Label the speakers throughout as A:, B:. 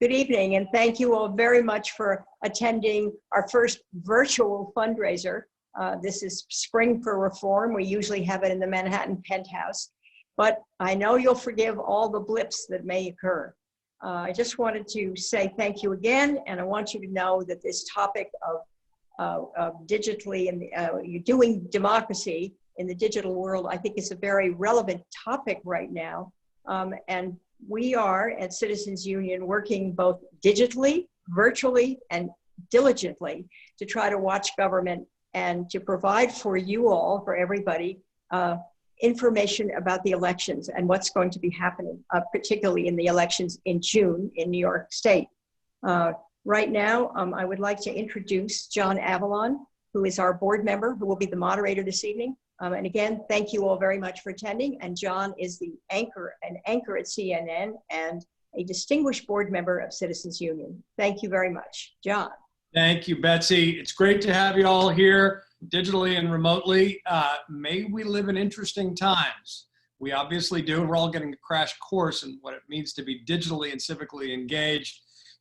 A: Good evening, and thank you all very much for attending our first virtual fundraiser. This is Spring for Reform. We usually have it in the Manhattan Penthouse, but I know you'll forgive all the blips that may occur. I just wanted to say thank you again, and I want you to know that this topic of digitally and doing democracy in the digital world, I think is a very relevant topic right now. And we are at Citizens Union working both digitally, virtually, and diligently to try to watch government and to provide for you all, for everybody, information about the elections and what's going to be happening, particularly in the elections in June in New York State. Right now, I would like to introduce John Avlon, who is our board member, who will be the moderator this evening. And again, thank you all very much for attending. And John is an anchor at CNN and a distinguished board member of Citizens Union. Thank you very much. John.
B: Thank you, Betsy. It's great to have you all here, digitally and remotely. May we live in interesting times. We obviously do. We're all getting a crash course in what it means to be digitally and civically engaged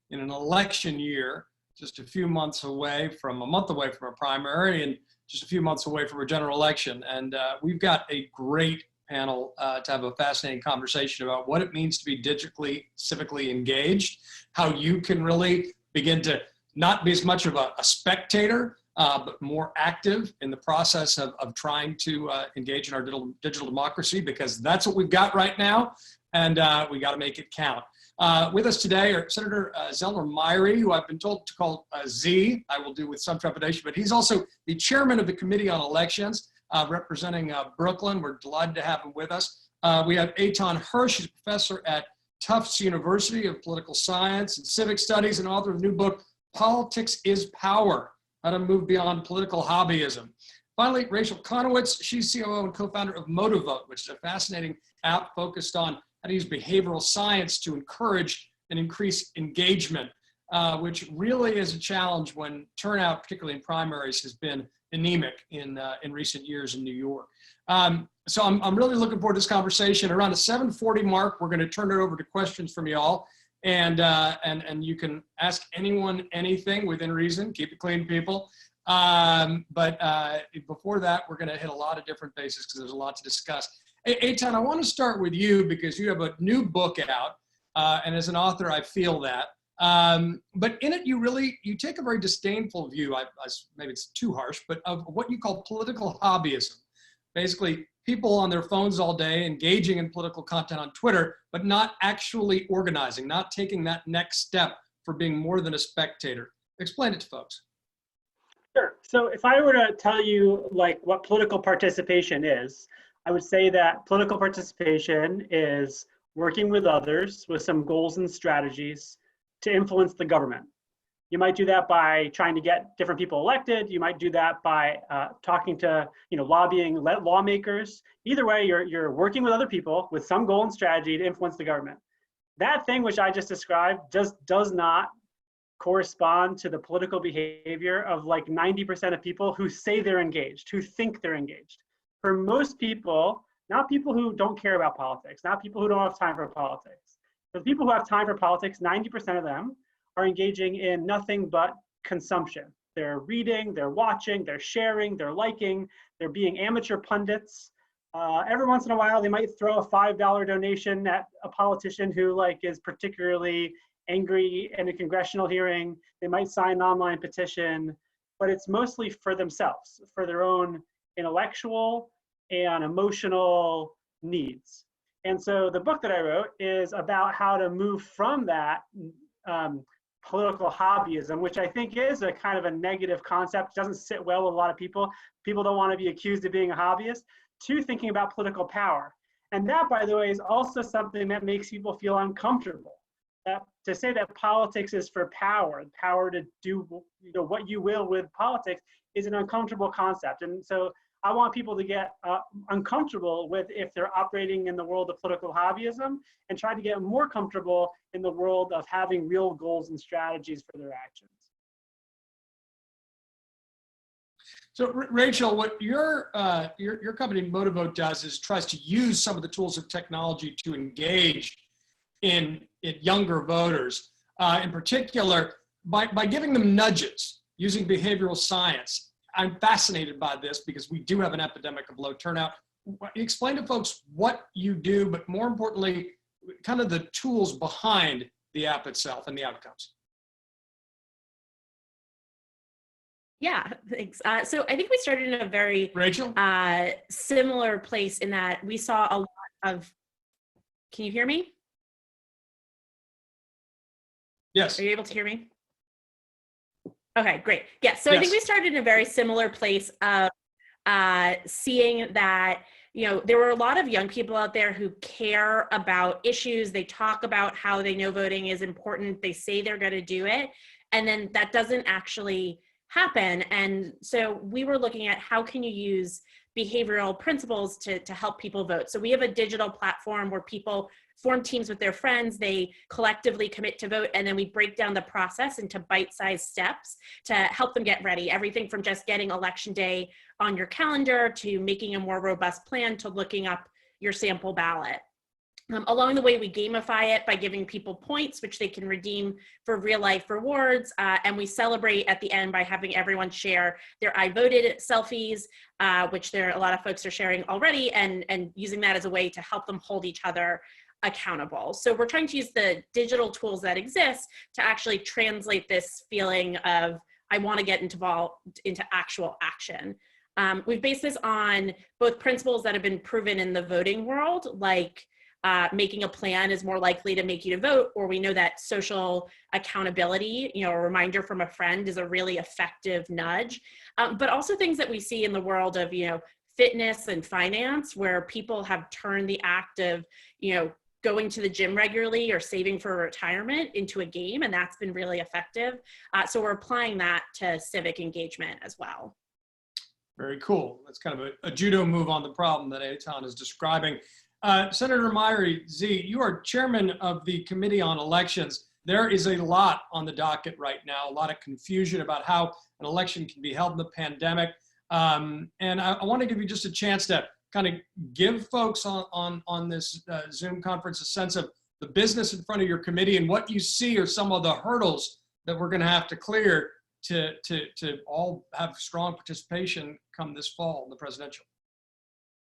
B: in an election year, just a few months away from, a month away from a primary, and just a few months away from a general election. And we've got a great panel to have a fascinating conversation about what it means to be digitally, civically engaged, how you can really begin to not be as much of a spectator, but more active in the process of trying to engage in our digital democracy, because that's what we've got right now, and we got to make it count. With us today are Senator Zellnor Myrie, who I've been told to call Z. I will do with some trepidation, but he's also the chairman of the Committee on Elections, representing Brooklyn. We're delighted to have him with us. We have Eitan Hersh, who's a professor at Tufts University of Political Science and Civic Studies and author of the new book, Politics is Power: How to Move Beyond Political Hobbyism. Finally, Rachel Konowitz, she's COO and co-founder of motorboat, which is a fascinating app focused on how to use behavioral science to encourage and increase engagement, which really is a challenge when turnout, particularly in primaries, has been anemic in recent years in New York. So I'm really looking forward to this conversation. Around the 7:40 mark, we're going to turn it over to questions from you all. And you can ask anyone anything within reason. Keep it clean, people. But before that, we're going to hit a lot of different bases because there's a lot to discuss. Eitan, I want to start with you because you have a new book out, and as an author, I feel that. But in it, you take a very disdainful view, maybe it's too harsh, but of what you call political hobbyism. Basically, people on their phones all day engaging in political content on Twitter, but not actually organizing, not taking that next step for being more than a spectator. Explain it to folks.
C: Sure. So if I were to tell you like what political participation is, I would say that political participation is working with others with some goals and strategies to influence the government. You might do that by trying to get different people elected. You might do that by talking to, lobbying lawmakers. Either way, you're working with other people with some goal and strategy to influence the government. That thing which I just described just does not correspond to the political behavior of like 90% of people who say they're engaged, who think they're engaged. For most people, not people who don't care about politics, not people who don't have time for politics, but the people who have time for politics, 90% of them are engaging in nothing but consumption. They're reading, they're watching, they're sharing, they're liking, they're being amateur pundits. Every once in a while, they might throw a $5 donation at a politician who is particularly angry in a congressional hearing. They might sign an online petition, but it's mostly for themselves, for their own intellectual and emotional needs. And so the book that I wrote is about how to move from that political hobbyism, which I think is a kind of a negative concept. It doesn't sit well with a lot of people. People don't want to be accused of being a hobbyist, to thinking about political power. And that, by the way, is also something that makes people feel uncomfortable. To say that politics is for power, power to do what you will with politics, is an uncomfortable concept. And so I want people to get uncomfortable with if they're operating in the world of political hobbyism, and try to get more comfortable in the world of having real goals and strategies for their actions.
B: So Rachel, what your company motorboat does is tries to use some of the tools of technology to engage in younger voters. in particular, by giving them nudges using behavioral science. I'm fascinated by this because we do have an epidemic of low turnout. Explain to folks what you do, but more importantly, kind of the tools behind the app itself and the outcomes.
D: Yeah, thanks. So I think we started in a very
B: Rachel?
D: Similar place in that we saw a lot of, can you hear me?
B: Yes.
D: Are you able to hear me? Okay, great. Yeah, so
B: Yes.
D: I think we started in a very similar place of seeing that, you know, there were a lot of young people out there who care about issues. They talk about how they know voting is important. They say they're going to do it, and then that doesn't actually happen. And so we were looking at how can you use behavioral principles to help people vote. So we have a digital platform where people form teams with their friends, they collectively commit to vote, and then we break down the process into bite-sized steps to help them get ready. Everything from just getting election day on your calendar to making a more robust plan to looking up your sample ballot. Along the way, we gamify it by giving people points, which they can redeem for real life rewards. And we celebrate at the end by having everyone share their I voted selfies, which a lot of folks are sharing already, and using that as a way to help them hold each other accountable. So we're trying to use the digital tools that exist to actually translate this feeling of, I want to get involved into actual action. We've based this on both principles that have been proven in the voting world, like making a plan is more likely to make you to vote, or we know that social accountability, you know, a reminder from a friend is a really effective nudge, but also things that we see in the world of, you know, fitness and finance, where people have turned the act of, you know, going to the gym regularly or saving for retirement into a game, and that's been really effective. So we're applying that to civic engagement as well.
B: Very cool. That's kind of a judo move on the problem that Eitan is describing. Senator Myrie, Z, you are chairman of the Committee on Elections. There is a lot on the docket right now, a lot of confusion about how an election can be held in the pandemic. And I want to give you just a chance to kind of give folks on this Zoom conference a sense of the business in front of your committee and what you see are some of the hurdles that we're going to have to clear to all have strong participation come this fall in the presidential.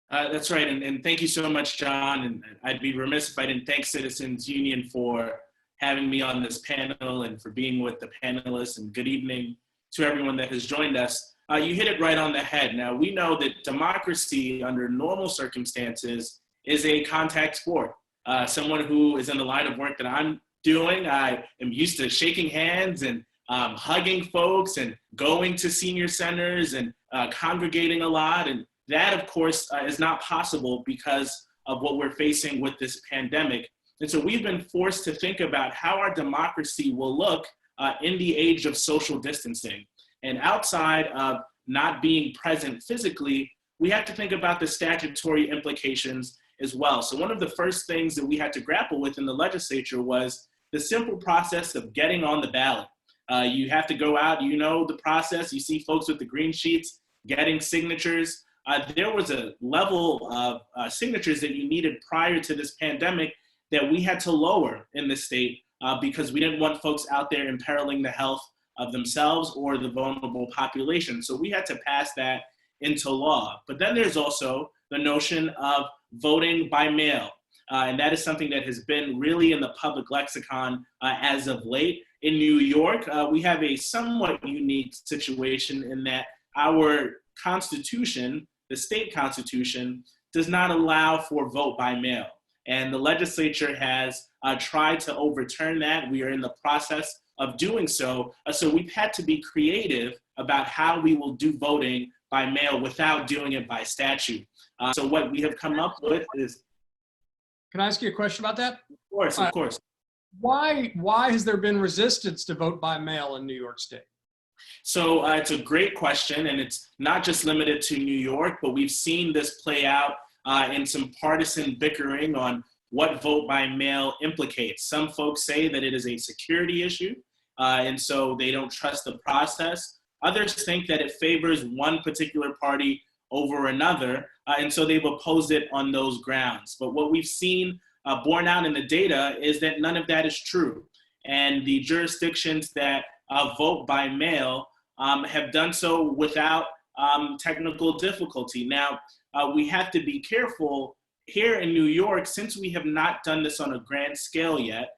E: That's right, and thank you so much, John. And I'd be remiss if I didn't thank Citizens Union for having me on this panel and for being with the panelists, and good evening to everyone that has joined us. You hit it right on the head. Now, we know that democracy under normal circumstances is a contact sport. Someone who is in the line of work that I'm doing, I am used to shaking hands and hugging folks and going to senior centers and congregating a lot. And that, of course, is not possible because of what we're facing with this pandemic. And so we've been forced to think about how our democracy will look in the age of social distancing. And outside of not being present physically, we have to think about the statutory implications as well. So one of the first things that we had to grapple with in the legislature was the simple process of getting on the ballot. You have to go out, you know the process, you see folks with the green sheets, getting signatures. There was a level of signatures that you needed prior to this pandemic that we had to lower in the state because we didn't want folks out there imperiling the health of themselves or the vulnerable population. So we had to pass that into law. But then there's also the notion of voting by mail. And that is something that has been really in the public lexicon as of late. In New York, we have a somewhat unique situation in that our Constitution, the state Constitution, does not allow for vote by mail. And the legislature has tried to overturn that. We are in the process of doing so. So we've had to be creative about how we will do voting by mail without doing it by statute. So what we have come up with is...
B: Can I ask you a question about that?
E: Of course, of course.
B: Why has there been resistance to vote by mail in New York State?
E: So it's a great question, and it's not just limited to New York, but we've seen this play out in some partisan bickering on what vote by mail implicates. Some folks say that it is a security issue, and so they don't trust the process. Others think that it favors one particular party over another, and so they've opposed it on those grounds. But what we've seen borne out in the data is that none of that is true. And the jurisdictions that vote by mail have done so without technical difficulty. Now, we have to be careful here in New York, since we have not done this on a grand scale yet.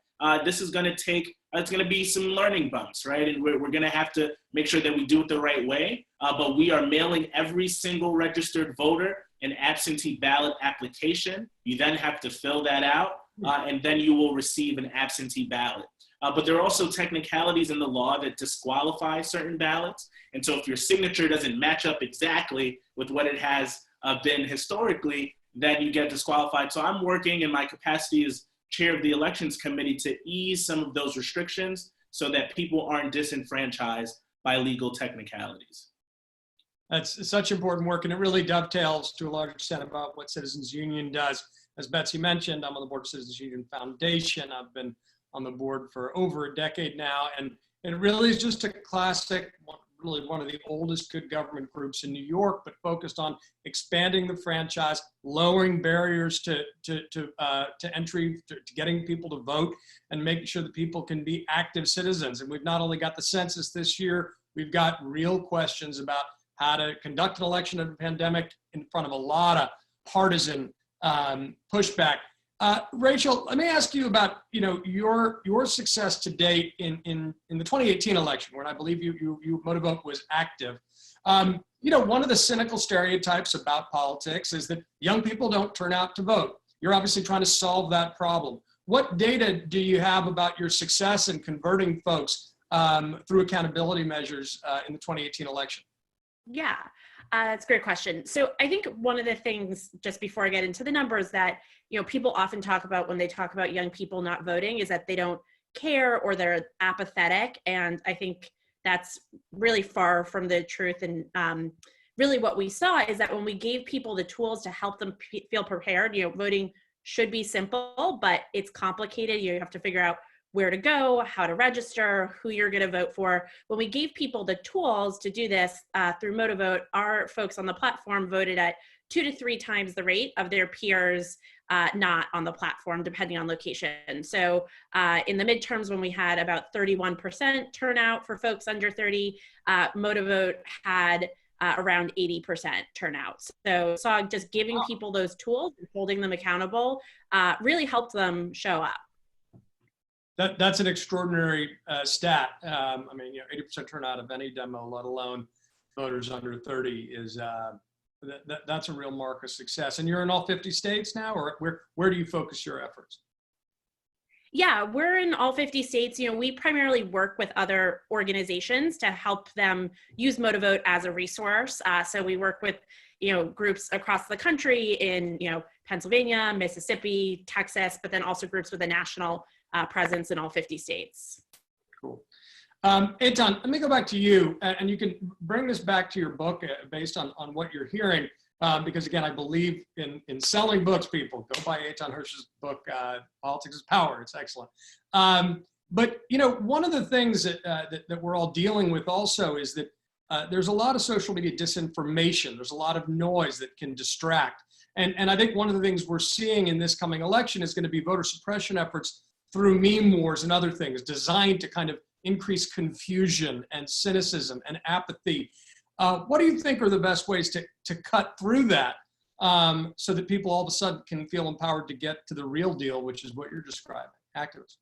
E: This is going to take, it's going to be some learning bumps, right? And we're going to have to make sure that we do it the right way. But we are mailing every single registered voter an absentee ballot application. You then have to fill that out, and then you will receive an absentee ballot. But there are also technicalities in the law that disqualify certain ballots. And so if your signature doesn't match up exactly with what it has been historically, then you get disqualified. So I'm working in my capacity as chair of the elections committee to ease some of those restrictions so that people aren't disenfranchised by legal technicalities.
B: That's such important work, and it really dovetails to a large extent about what Citizens Union does. As Betsy mentioned, I'm on the board of Citizens Union Foundation. I've been on the board for over a decade now, and it really is just a classic, really one of the oldest good government groups in New York, but focused on expanding the franchise, lowering barriers to entry, to getting people to vote, and making sure that people can be active citizens. And we've not only got the census this year, we've got real questions about how to conduct an election in a pandemic in front of a lot of partisan pushback. Rachel, let me ask you about your success to date in the 2018 election, where I believe you motorboat was active. One of the cynical stereotypes about politics is that young people don't turn out to vote. You're obviously trying to solve that problem. What data do you have about your success in converting folks through accountability measures in the 2018 election?
D: Yeah, that's a great question. So I think one of the things, just before I get into the numbers, that people often talk about when they talk about young people not voting is that they don't care or they're apathetic. And I think that's really far from the truth. And really what we saw is that when we gave people the tools to help them feel prepared, voting should be simple, but it's complicated. You have to figure out where to go, how to register, who you're going to vote for. When we gave people the tools to do this through motorboat, our folks on the platform voted at 2 to 3 times the rate of their peers not on the platform, depending on location. So in the midterms, when we had about 31% turnout for folks under 30, motorboat had around 80% turnout. So just giving people those tools and holding them accountable really helped them show up.
B: That's an extraordinary stat. 80% turnout of any demo, let alone voters under 30, is that's a real mark of success. And you're in all 50 states now, or where do you focus your efforts?
D: Yeah, we're in all 50 states. We primarily work with other organizations to help them use motorboat as a resource. So we work with groups across the country in Pennsylvania, Mississippi, Texas, but then also groups with a national presence in all 50 states.
B: Cool. Eitan, let me go back to you, and you can bring this back to your book based on what you're hearing, because again, I believe in selling books, people. Go buy Eitan Hersh's book, Politics is Power. It's excellent. But one of the things that we're all dealing with also is that there's a lot of social media disinformation. There's a lot of noise that can distract. And I think one of the things we're seeing in this coming election is going to be voter suppression efforts through meme wars and other things designed to kind of increase confusion and cynicism and apathy. What do you think are the best ways to cut through that so that people all of a sudden can feel empowered to get to the real deal, which is what you're describing, activism?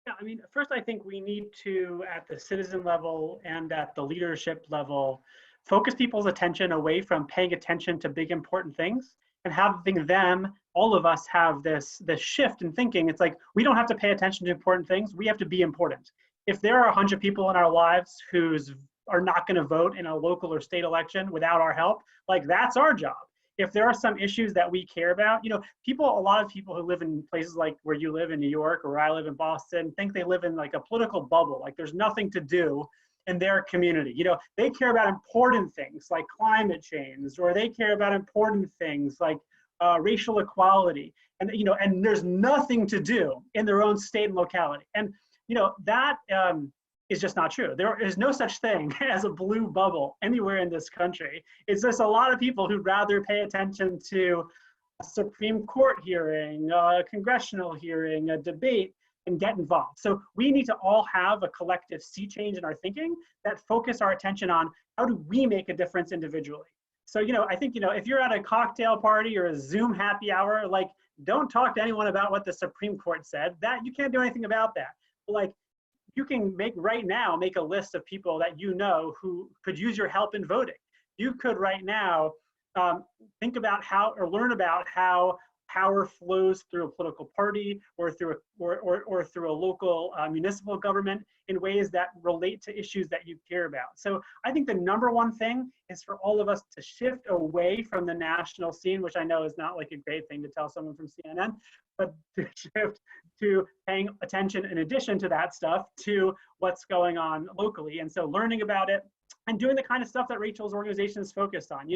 C: Yeah, first I think we need to, at the citizen level and at the leadership level, focus people's attention away from paying attention to big important things and having them, all of us, have this shift in thinking. It's like, we don't have to pay attention to important things, we have to be important. If there are 100 people in our lives who are not going to vote in a local or state election without our help, that's our job. If there are some issues that we care about, a lot of people who live in places like where you live in New York or where I live in Boston think they live in a political bubble, there's nothing to do in their community. They care about important things like climate change, or they care about important things like racial equality, and there's nothing to do in their own state and locality. And that is just not true. There is no such thing as a blue bubble anywhere in this country. It's just a lot of people who'd rather pay attention to a Supreme Court hearing, a congressional hearing, a debate, and get involved. So we need to all have a collective sea change in our thinking that focus our attention on how do we make a difference individually. So, I think, if you're at a cocktail party or a Zoom happy hour, like, don't talk to anyone about what the Supreme Court said. That you can't do anything about that. But, like, you can make a list of people that who could use your help in voting. You could right now think about learn about how power flows through a political party or through a local municipal government in ways that relate to issues that you care about. So I think the number one thing is for all of us to shift away from the national scene, which I know is not like a great thing to tell someone from CNN, but to shift to paying attention, in addition to that stuff, to what's going on locally. And so learning about it and doing the kind of stuff that Rachel's organization is focused on.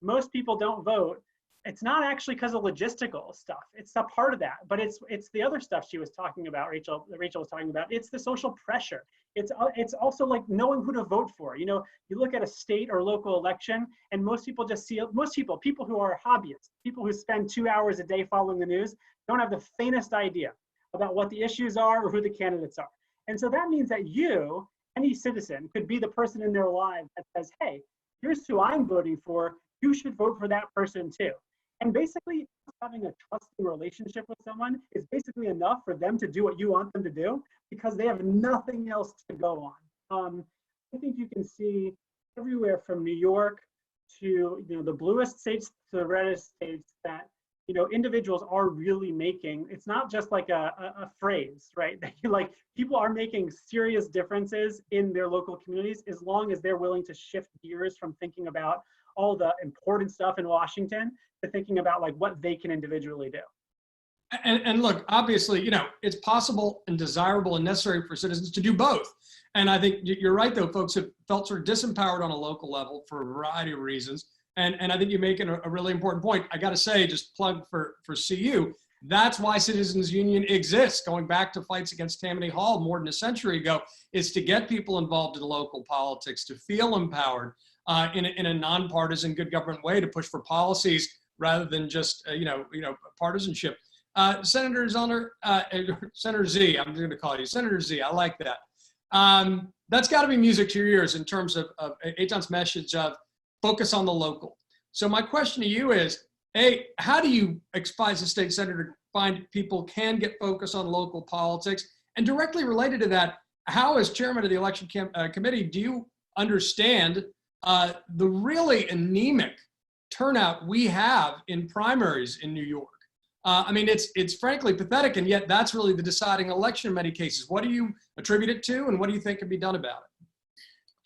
C: Most people don't vote. It's not actually because of logistical stuff. It's a part of that, but it's the other stuff she was talking about, Rachel was talking about. It's the social pressure. It's also like knowing who to vote for. You look at a state or local election, and most people people who are hobbyists, people who spend 2 hours a day following the news, don't have the faintest idea about what the issues are or who the candidates are. And so that means that any citizen, could be the person in their life that says, hey, here's who I'm voting for. You should vote for that person too. And basically, having a trusting relationship with someone is basically enough for them to do what you want them to do, because they have nothing else to go on. I think you can see everywhere from New York to the bluest states to the reddest states that individuals are really making. It's not just like a phrase, right? Like, people are making serious differences in their local communities as long as they're willing to shift gears from thinking about all the important stuff in Washington to thinking about like what they can individually do.
B: And look, obviously, it's possible and desirable and necessary for citizens to do both. And I think you're right, though, folks have felt sort of disempowered on a local level for a variety of reasons. And I think you're making a really important point. I got to say, just plug for CU, that's why Citizens Union exists, going back to fights against Tammany Hall more than a century ago, is to get people involved in local politics, to feel empowered in a nonpartisan, good government way, to push for policies rather than just partisanship. Senator Zellnor, Senator Z, I'm going to call you Senator Z. I like that. That's got to be music to your ears in terms of Eitan's message of focus on the local. So my question to you is, A, how do you advise a state senator to find people can get focused on local politics? And directly related to that, how, as chairman of the election committee, do you understand the really anemic turnout we have in primaries in New York? I mean, it's frankly pathetic, and yet that's really the deciding election in many cases. What do you attribute it to, and what do you think can be done about it?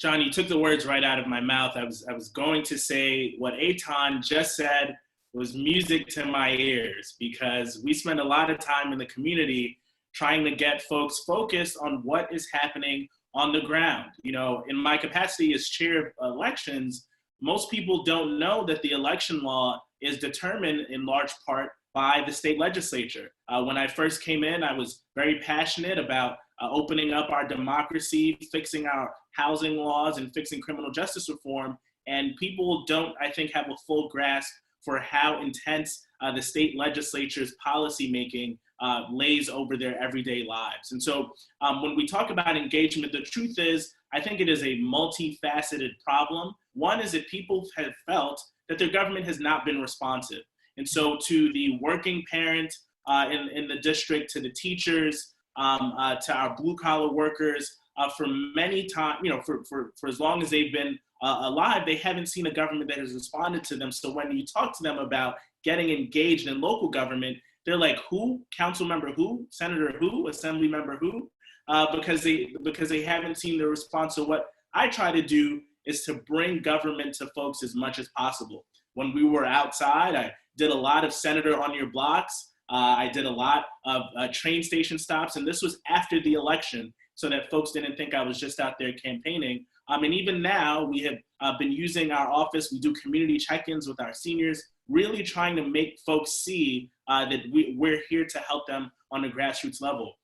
E: John, you took the words right out of my mouth. I was going to say what Eitan just said was music to my ears, because we spend a lot of time in the community trying to get folks focused on what is happening on the ground. In my capacity as chair of elections, most people don't know that the election law is determined in large part by the state legislature. When I first came in, I was very passionate about opening up our democracy, fixing our housing laws, and fixing criminal justice reform. And people don't, I think, have a full grasp for how intense the state legislature's policymaking lays over their everyday lives. And so when we talk about engagement, the truth is, I think it is a multifaceted problem. One is that people have felt that their government has not been responsive. And so to the working parent in the district, to the teachers, to our blue collar workers, for many times, for as long as they've been alive, they haven't seen a government that has responded to them. So when you talk to them about getting engaged in local government, they're like, who? Council member who? Senator who? Assembly member who? Because they haven't seen the response. So what I try to do is to bring government to folks as much as possible. When we were outside, I did a lot of Senator on Your Blocks. I did a lot of train station stops, and this was after the election, so that folks didn't think I was just out there campaigning. And even now, we have been using our office. We do community check-ins with our seniors, really trying to make folks see that we're here to help them on a grassroots level.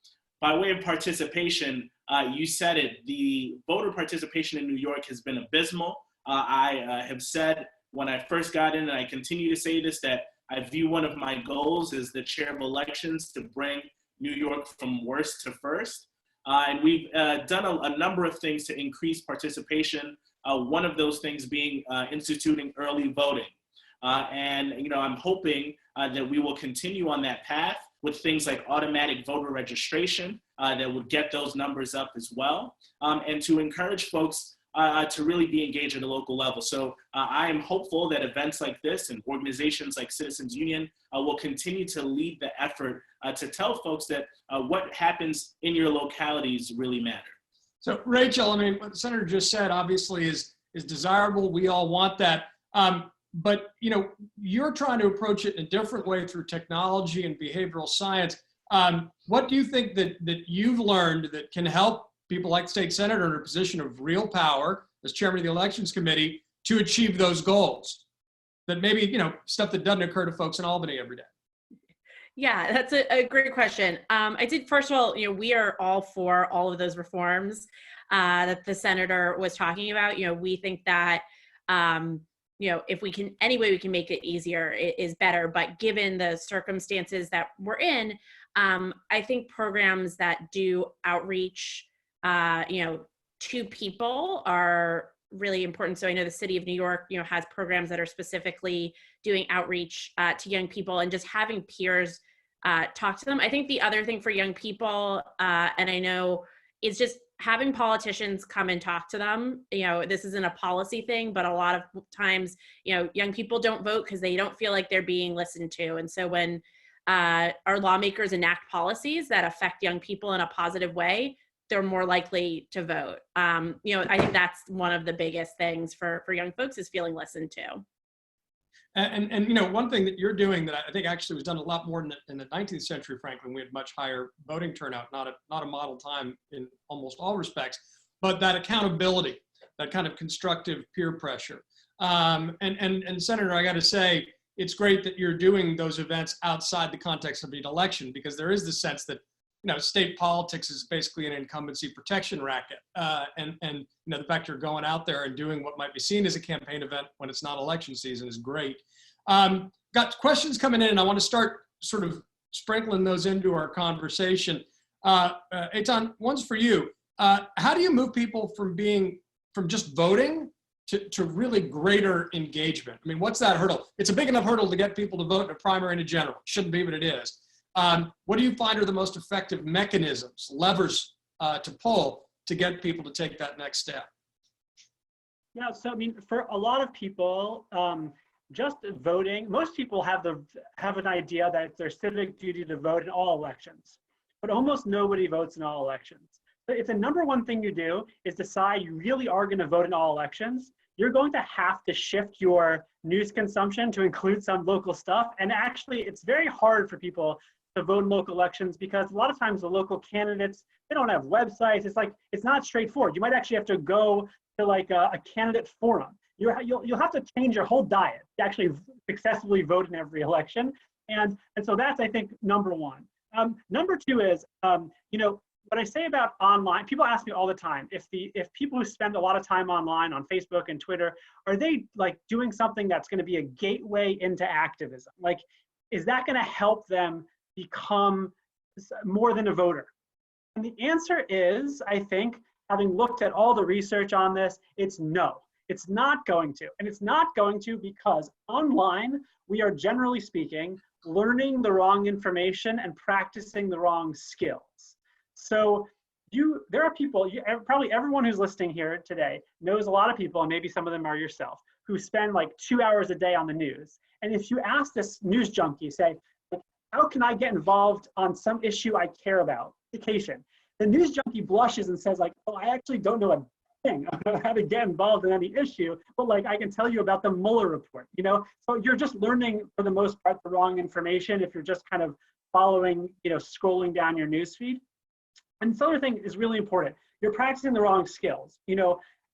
E: By way of participation, you said it, the voter participation in New York has been abysmal. I have said when I first got in, and I continue to say this, that I view one of my goals as the chair of elections to bring New York from worst to first. And we've done a number of things to increase participation. One of those things being instituting early voting. And I'm hoping that we will continue on that path with things like automatic voter registration that would get those numbers up as well, and to encourage folks to really be engaged at a local level. So I am hopeful that events like this and organizations like Citizens Union will continue to lead the effort to tell folks that what happens in your localities really matter.
B: So Rachel, I mean, what the Senator just said obviously is desirable. We all want that. But you're trying to approach it in a different way through technology and behavioral science. What do you think that you've learned that can help people like the state senator in a position of real power as chairman of the elections committee to achieve those goals? That maybe, stuff that doesn't occur to folks in Albany every day.
D: Yeah, that's a great question. I think, first of all, we are all for all of those reforms that the senator was talking about. We think that, if we can, any way we can make it easier, it is better. But given the circumstances that we're in, I think programs that do outreach, to people are really important. So I know the city of New York, has programs that are specifically doing outreach to young people, and just having peers talk to them. I think the other thing for young people, and I know, is just having politicians come and talk to them. This isn't a policy thing, but a lot of times, young people don't vote because they don't feel like they're being listened to. And so when our lawmakers enact policies that affect young people in a positive way, they're more likely to vote. I think that's one of the biggest things for young folks, is feeling listened to.
B: And one thing that you're doing that I think actually was done a lot more in the 19th century, frankly, when we had much higher voting turnout, not a model time in almost all respects, but that accountability, that kind of constructive peer pressure. And Senator, I got to say, it's great that you're doing those events outside the context of an election, because there is the sense that state politics is basically an incumbency protection racket. And the fact you're going out there and doing what might be seen as a campaign event when it's not election season is great. Got questions coming in, and I want to start sort of sprinkling those into our conversation. Eitan, one's for you. How do you move people from just voting to really greater engagement? I mean, what's that hurdle? It's a big enough hurdle to get people to vote in a primary and a general. Shouldn't be, but it is. What do you find are the most effective mechanisms, levers to pull to get people to take that next step?
C: Yeah, so I mean, for a lot of people, just voting, most people have an idea that it's their civic duty to vote in all elections, but almost nobody votes in all elections. So if the number one thing you do is decide you really are going to vote in all elections, you're going to have to shift your news consumption to include some local stuff. And actually, it's very hard for people to vote in local elections, because a lot of times the local candidates, they don't have websites. It's not straightforward. You might actually have to go to like a candidate forum. You'll have to change your whole diet to actually successfully vote in every election. And so that's, I think, number one. Number two is, what I say about online, people ask me all the time, if people who spend a lot of time online on Facebook and Twitter, are they like doing something that's going to be a gateway into activism? Like, is that going to help them become more than a voter? And the answer is, I think, having looked at all the research on this, it's no. It's not going to. And it's not going to because online, we are, generally speaking, learning the wrong information and practicing the wrong skills. So there are people, probably everyone who's listening here today knows a lot of people, and maybe some of them are yourself, who spend like 2 hours a day on the news. And if you ask this news junkie, say, how can I get involved on some issue I care about, education? The news junkie blushes and says like, oh, I actually don't know a thing about how to get involved in any issue, but like I can tell you about the Mueller report, So you're just learning, for the most part, the wrong information if you're just kind of following, scrolling down your news feed. And this other thing is really important. You're practicing the wrong skills.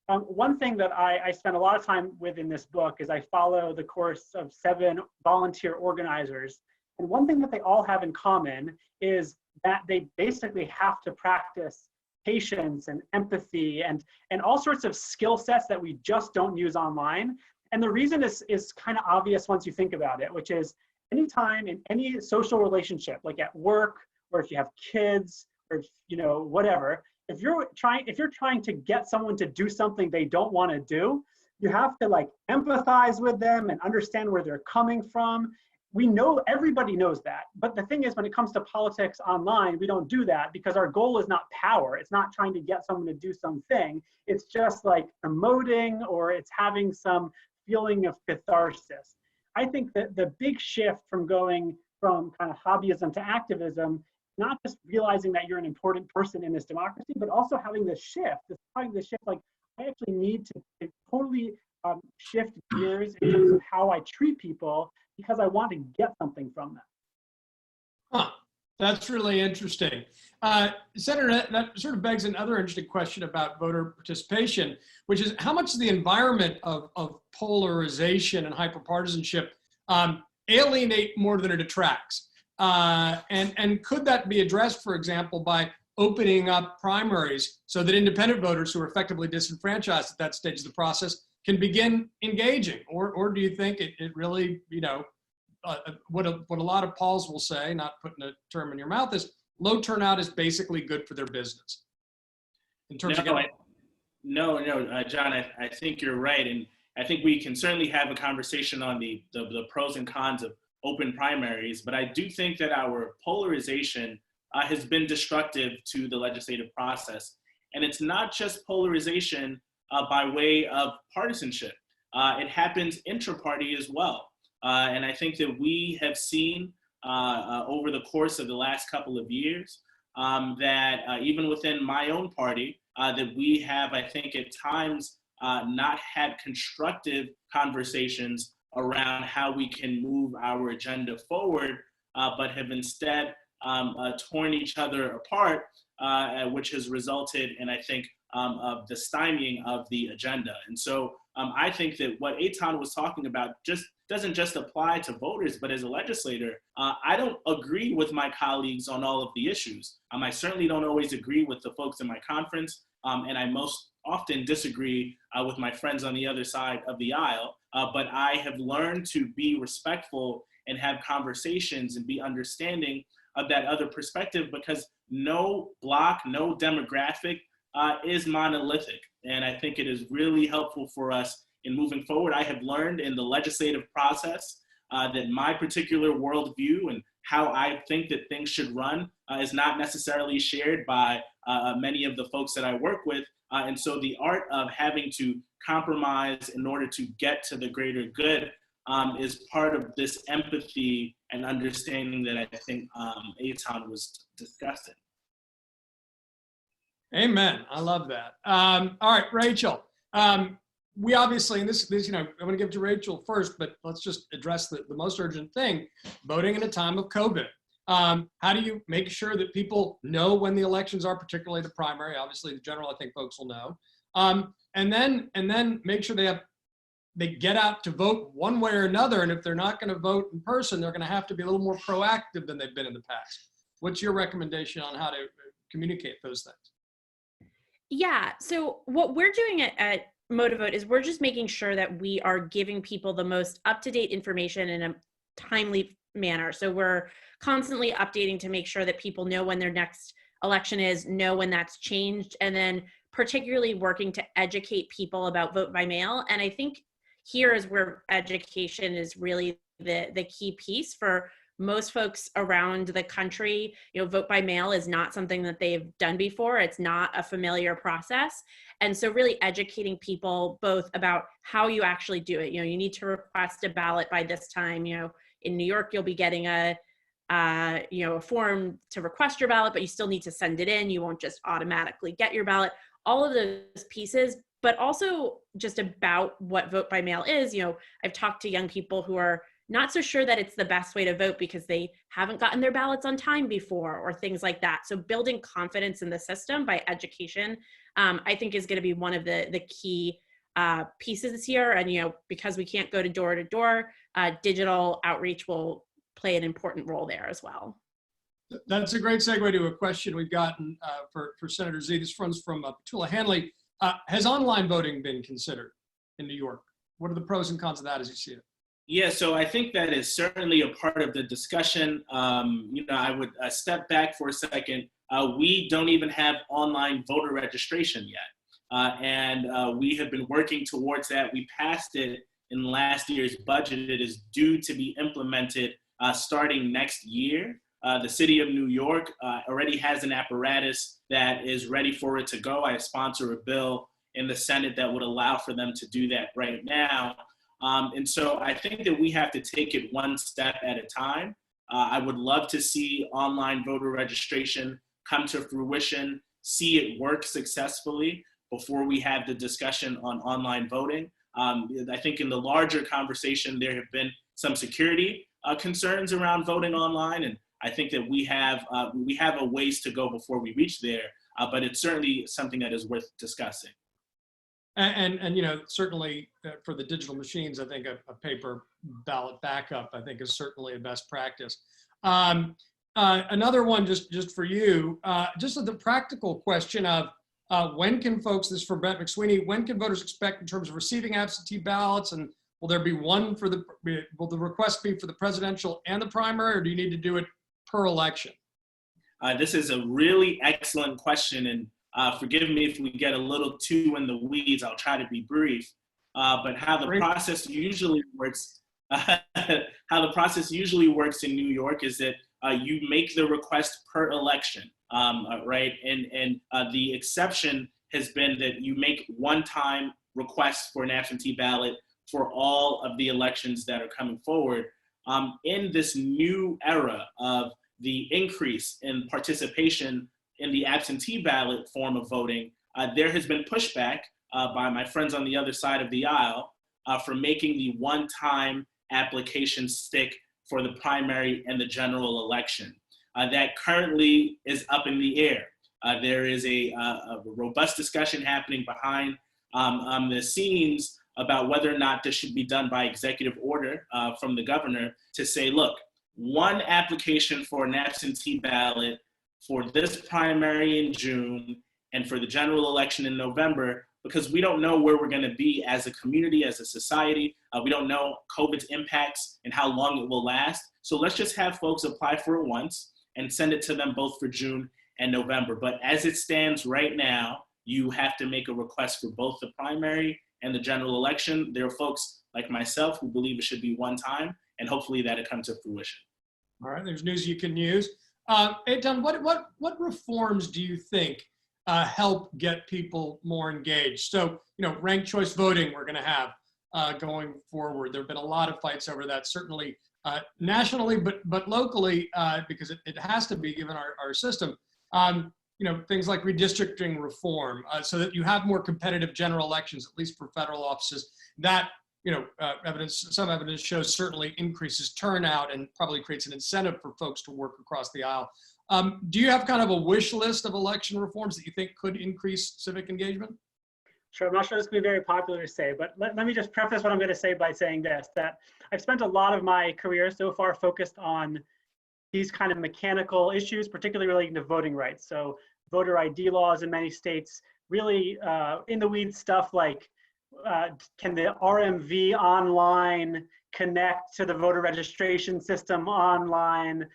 C: One thing that I spend a lot of time with in this book is I follow the course of 7 volunteer organizers. And one thing that they all have in common is that they basically have to practice patience and empathy and all sorts of skill sets that we just don't use online. And the reason is kind of obvious once you think about it, which is anytime in any social relationship, like at work or if you have kids, or if, you know, whatever. If you're trying to get someone to do something they don't want to do, you have to like empathize with them and understand where they're coming from. We know, everybody knows that. But the thing is, when it comes to politics online, we don't do that because our goal is not power. It's not trying to get someone to do something. It's just like emoting, or it's having some feeling of catharsis. I think that the big shift from going from kind of hobbyism to activism, not just realizing that you're an important person in this democracy, but also having this shift, like, I actually need to totally shift gears in terms of how I treat people because I want to get something from them.
B: Huh. That's really interesting. Senator, that sort of begs another interesting question about voter participation, which is how much the environment of polarization and hyperpartisanship alienate more than it attracts? And could that be addressed, for example, by opening up primaries so that independent voters who are effectively disenfranchised at that stage of the process can begin engaging? Or do you think it really, you know, what a lot of polls will say, not putting a term in your mouth, is low turnout is basically good for their business in terms of getting...
E: No, John, I think you're right. And I think we can certainly have a conversation on the pros and cons of open primaries, but I do think that our polarization has been destructive to the legislative process. And it's not just polarization by way of partisanship. It happens intra-party as well. And I think that we have seen over the course of the last couple of years that even within my own party, that we have, I think at times, not had constructive conversations around how we can move our agenda forward, but have instead torn each other apart, which has resulted in, I think, of the stymieing of the agenda. And so I think that what Eitan was talking about doesn't just apply to voters, but as a legislator, I don't agree with my colleagues on all of the issues. I certainly don't always agree with the folks in my conference, and I most often disagree with my friends on the other side of the aisle, but I have learned to be respectful and have conversations and be understanding of that other perspective, because no block, no demographic is monolithic. And I think it is really helpful for us in moving forward. I have learned in the legislative process that my particular worldview and how I think that things should run is not necessarily shared by many of the folks that I work with. And so the art of having to compromise in order to get to the greater good is part of this empathy and understanding that I think Eitan was discussing.
B: Amen. I love that. All right, Rachel. We obviously, and this, you know, I'm going to give it to Rachel first, but let's just address the most urgent thing: voting in a time of COVID. How do you make sure that people know when the elections are, particularly the primary? Obviously, the general, I think folks will know. And then make sure they get out to vote one way or another. And if they're not going to vote in person, they're going to have to be a little more proactive than they've been in the past. What's your recommendation on how to communicate those things?
D: Yeah, so what we're doing at Motivote is we're just making sure that we are giving people the most up-to-date information in a timely manner. So we're constantly updating to make sure that people know when their next election is, know when that's changed, and then particularly working to educate people about vote by mail. And I think here is where education is really the key piece for most folks around the country. You know, vote by mail is not something that they've done before. It's not a familiar process. And so really educating people both about how you actually do it. You know, you need to request a ballot by this time. You know, in New York, you'll be getting a form to request your ballot, but you still need to send it in. You won't just automatically get your ballot. All of those pieces, but also just about what vote by mail is. You know, I've talked to young people who are not so sure that it's the best way to vote because they haven't gotten their ballots on time before or things like that. So building confidence in the system by education, I think is going to be one of the key pieces here. And, you know, because we can't go to door, digital outreach will play an important role there as well.
B: That's a great segue to a question we've gotten for Senator Z. This one's from Petula Hanley. Has online voting been considered in New York? What are the pros and cons of that as you see it?
E: Yeah, so I think that is certainly a part of the discussion. I would step back for a second. We don't even have online voter registration yet. And we have been working towards that. We passed it in last year's budget. It is due to be implemented starting next year. The city of New York already has an apparatus that is ready for it to go. I sponsor a bill in the Senate that would allow for them to do that right now. And so I think that we have to take it one step at a time. I would love to see online voter registration come to fruition, see it work successfully before we have the discussion on online voting. I think in the larger conversation, there have been some security concerns around voting online, and I think that we have a ways to go before we reach there, but it's certainly something that is worth discussing.
B: And certainly for the digital machines, I think a paper ballot backup, I think, is certainly a best practice. Another one just for you, just the practical question of when can folks, this is for Brett McSweeney, when can voters expect in terms of receiving absentee ballots, and will there be one will the request be for the presidential and the primary, or do you need to do it per election?
E: This is a really excellent question, and forgive me if we get a little too in the weeds. I'll try to be brief. But how the process usually works, in New York is that you make the request per election, right? And the exception has been that you make one-time requests for an absentee ballot for all of the elections that are coming forward. In this new era of the increase in participation in the absentee ballot form of voting, there has been pushback by my friends on the other side of the aisle for making the one-time application stick for the primary and the general election. That currently is up in the air. There is a robust discussion happening behind the scenes about whether or not this should be done by executive order from the governor to say, look, one application for an absentee ballot for this primary in June and for the general election in November, because we don't know where we're going to be as a community, as a society. We don't know COVID's impacts and how long it will last. So let's just have folks apply for it once and send it to them both for June and November. But as it stands right now, you have to make a request for both the primary and the general election. There are folks like myself who believe it should be one time, and hopefully that it comes to fruition.
B: All right, there's news you can use. Eitan, what reforms do you think help get people more engaged? So, ranked choice voting we're going to have going forward. There have been a lot of fights over that, certainly nationally, but locally, because it has to be given our system. Things like redistricting reform, so that you have more competitive general elections, at least for federal offices. That some evidence shows certainly increases turnout and probably creates an incentive for folks to work across the aisle. Do you have kind of a wish list of election reforms that you think could increase civic engagement?
C: Sure, I'm not sure this will be very popular to say, but let me just preface what I'm going to say by saying this, that I've spent a lot of my career so far focused on these kind of mechanical issues, particularly relating to voting rights. So voter ID laws in many states, really in the weeds stuff like can the RMV online connect to the voter registration system online,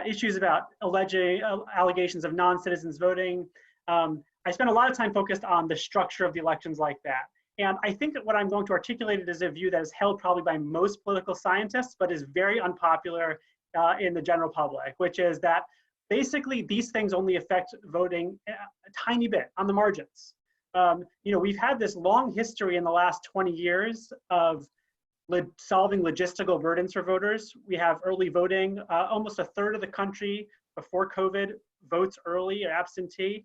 C: issues about alleged allegations of non-citizens voting. I spent a lot of time focused on the structure of the elections like that. And I think that what I'm going to articulate is a view that is held probably by most political scientists, but is very unpopular in the general public, which is that basically these things only affect voting a tiny bit on the margins. We've had this long history in the last 20 years of solving logistical burdens for voters. We have early voting. Almost a third of the country before COVID votes early or absentee.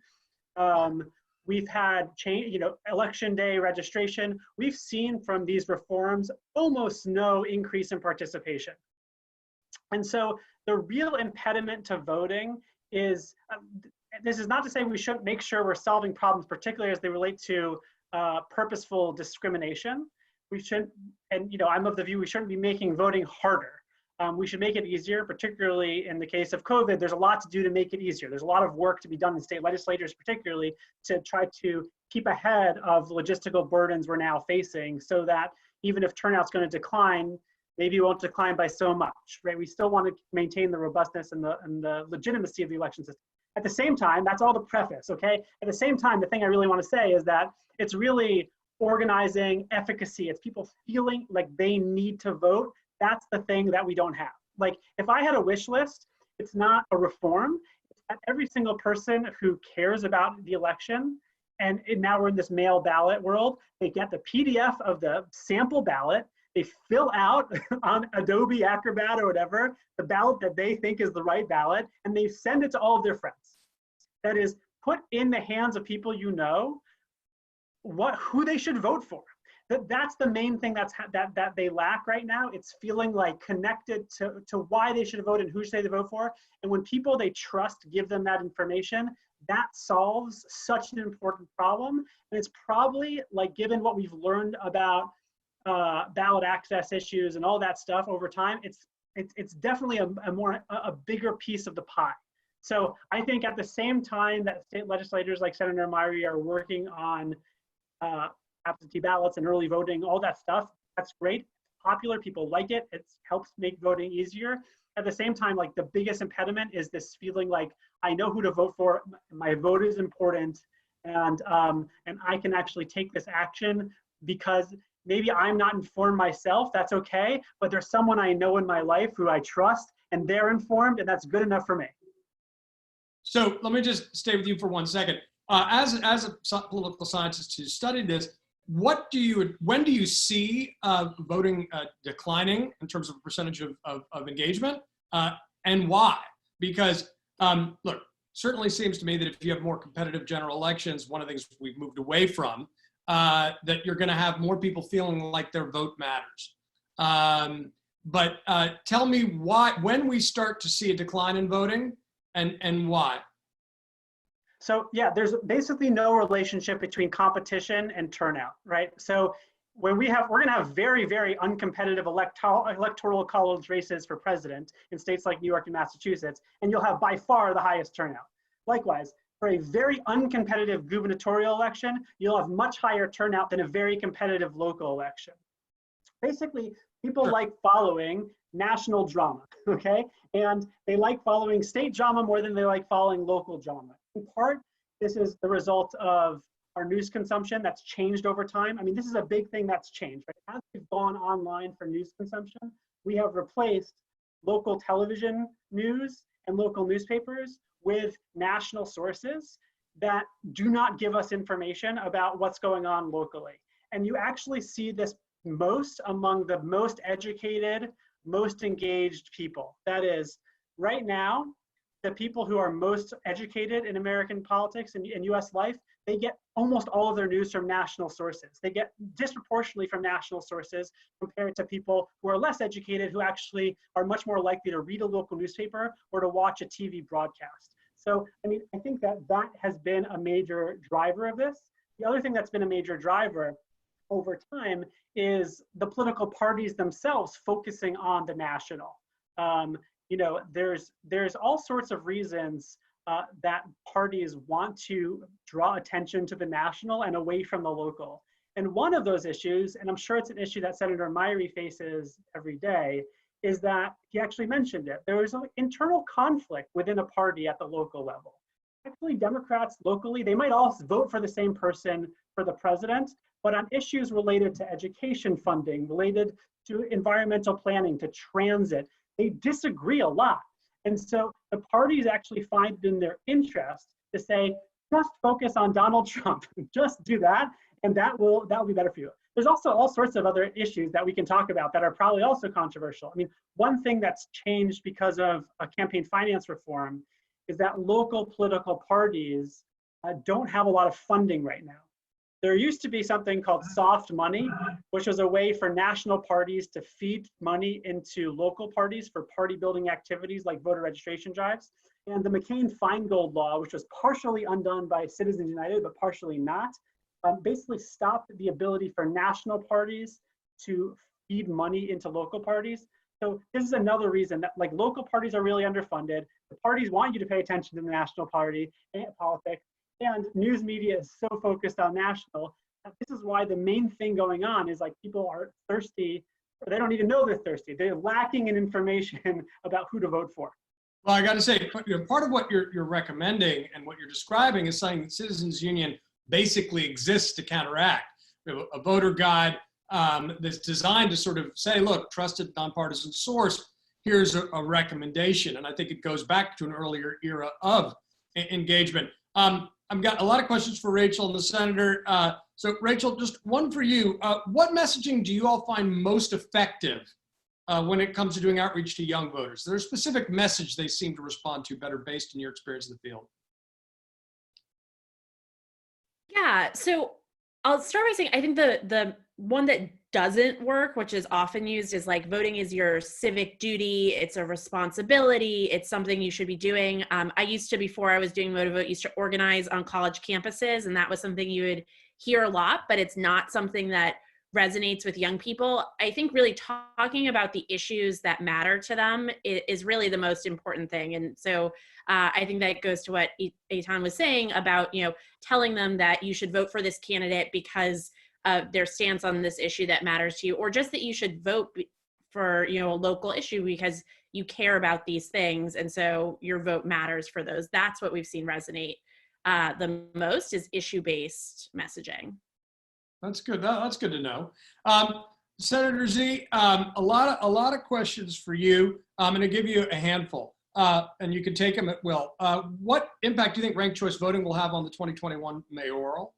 C: We've had election day registration. We've seen from these reforms almost no increase in participation. And so the real impediment to voting is, this is not to say we shouldn't make sure we're solving problems, particularly as they relate to purposeful discrimination. We shouldn't, and I'm of the view we shouldn't be making voting harder. We should make it easier, particularly in the case of COVID. There's a lot to do to make it easier. There's a lot of work to be done in state legislatures, particularly to try to keep ahead of the logistical burdens we're now facing, so that even if turnout's going to decline, maybe it won't decline by so much, right? We still want to maintain the robustness and the legitimacy of the election system. At the same time, that's all the preface, okay? At the same time, the thing I really want to say is that it's really organizing efficacy. It's people feeling like they need to vote. That's the thing that we don't have. Like, if I had a wish list, it's not a reform. It's that every single person who cares about the election, and now we're in this mail ballot world, they get the PDF of the sample ballot, they fill out on Adobe Acrobat or whatever, the ballot that they think is the right ballot, and they send it to all of their friends. That is, put in the hands of people you know who they should vote for. That's the main thing that they lack right now. It's feeling like connected to why they should vote and who should they vote for. And when people they trust give them that information, that solves such an important problem. And it's probably, like, given what we've learned about ballot access issues and all that stuff over time, it's definitely a bigger piece of the pie. So I think at the same time that state legislators like Senator Myrie are working on absentee ballots and early voting, all that stuff, that's great. It's popular, people like it. It helps make voting easier. At the same time, like, the biggest impediment is this feeling like, I know who to vote for, my vote is important, and I can actually take this action because maybe I'm not informed myself, that's okay, but there's someone I know in my life who I trust, and they're informed, and that's good enough for me.
B: So let me just stay with you for 1 second. As a political scientist who studied this, when do you see voting declining in terms of percentage of engagement, and why? Because look, certainly seems to me that if you have more competitive general elections, one of the things we've moved away from, that you're going to have more people feeling like their vote matters. But tell me when we start to see a decline in voting, and why?
C: So yeah, there's basically no relationship between competition and turnout, right? So when we're going to have very, very uncompetitive electoral college races for president in states like New York and Massachusetts, and you'll have by far the highest turnout. Likewise, for a very uncompetitive gubernatorial election, you'll have much higher turnout than a very competitive local election. Basically, people like following national drama, okay? And they like following state drama more than they like following local drama. In part, this is the result of our news consumption that's changed over time. I mean, this is a big thing that's changed, right? As we've gone online for news consumption, we have replaced local television news and local newspapers with national sources that do not give us information about what's going on locally. And you actually see this most among the most educated, most engaged people. That is, right now, the people who are most educated in American politics and in US life, they get almost all of their news from national sources. They get disproportionately from national sources compared to people who are less educated, who actually are much more likely to read a local newspaper or to watch a TV broadcast. So, I mean, I think that has been a major driver of this. The other thing that's been a major driver over time is the political parties themselves focusing on the national. You know, there's all sorts of reasons that parties want to draw attention to the national and away from the local. And one of those issues, and I'm sure it's an issue that Senator Myrie faces every day, is that he actually mentioned it. There is an internal conflict within a party at the local level. Actually, Democrats locally, they might all vote for the same person for the president, but on issues related to education funding, related to environmental planning, to transit, they disagree a lot. And so the parties actually find it in their interest to say, just focus on Donald Trump, just do that, and that will be better for you. There's also all sorts of other issues that we can talk about that are probably also controversial. I mean, one thing that's changed because of a campaign finance reform is that local political parties don't have a lot of funding right now. There used to be something called soft money, which was a way for national parties to feed money into local parties for party building activities like voter registration drives. And the McCain-Feingold law, which was partially undone by Citizens United, but partially not, basically stopped the ability for national parties to feed money into local parties. So this is another reason that, like, local parties are really underfunded. The parties want you to pay attention to the national party and politics, and news media is so focused on national. This is why the main thing going on is, like, people are thirsty or they don't even know they're thirsty. They're lacking in information about who to vote for.
B: Well, I got to say, part of what you're recommending and what you're describing is something that Citizens Union basically exists to counteract. We have a voter guide that's designed to sort of say, look, trusted nonpartisan source, here's a recommendation. And I think it goes back to an earlier era of engagement. I've got a lot of questions for Rachel and the Senator. So Rachel, just one for you. What messaging do you all find most effective when it comes to doing outreach to young voters? Is there a specific message they seem to respond to better based on your experience in the field?
D: Yeah, so I'll start by saying I think the one that doesn't work, which is often used, is like voting is your civic duty. It's a responsibility. It's something you should be doing. I used to, before I was doing motorboat, used to organize on college campuses, and that was something you would hear a lot, but it's not something that resonates with young people. I think really talking about the issues that matter to them is really the most important thing. And so I think that goes to what Eitan was saying about, telling them that you should vote for this candidate because of their stance on this issue that matters to you, or just that you should vote for, a local issue because you care about these things. And so your vote matters for those. That's what we've seen resonate the most, is issue-based messaging.
B: That's good. That's good to know. Senator Z, a lot of questions for you. I'm going to give you a handful, and you can take them at will. What impact do you think ranked choice voting will have on the 2021 mayoral?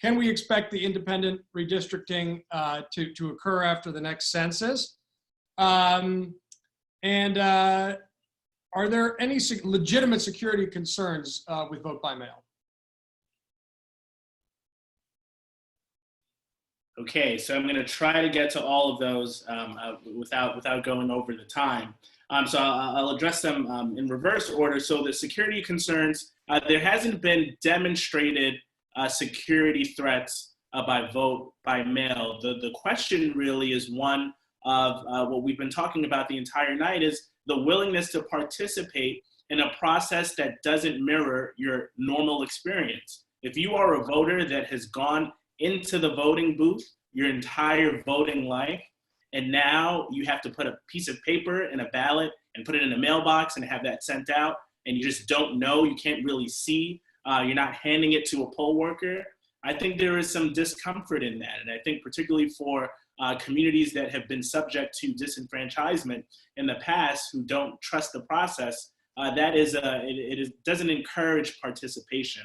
B: Can we expect the independent redistricting to occur after the next census? And are there any legitimate security concerns with vote by mail?
E: Okay, so I'm going to try to get to all of those without going over the time. So I'll address them in reverse order. So the security concerns, there hasn't been demonstrated security threats by vote by mail. The question really is one of what we've been talking about the entire night, is the willingness to participate in a process that doesn't mirror your normal experience. If you are a voter that has gone into the voting booth your entire voting life, and now you have to put a piece of paper in a ballot and put it in a mailbox and have that sent out, and you just don't know, you can't really see, you're not handing it to a poll worker, I think there is some discomfort in that. And I think particularly for communities that have been subject to disenfranchisement in the past, who don't trust the process, it doesn't encourage participation.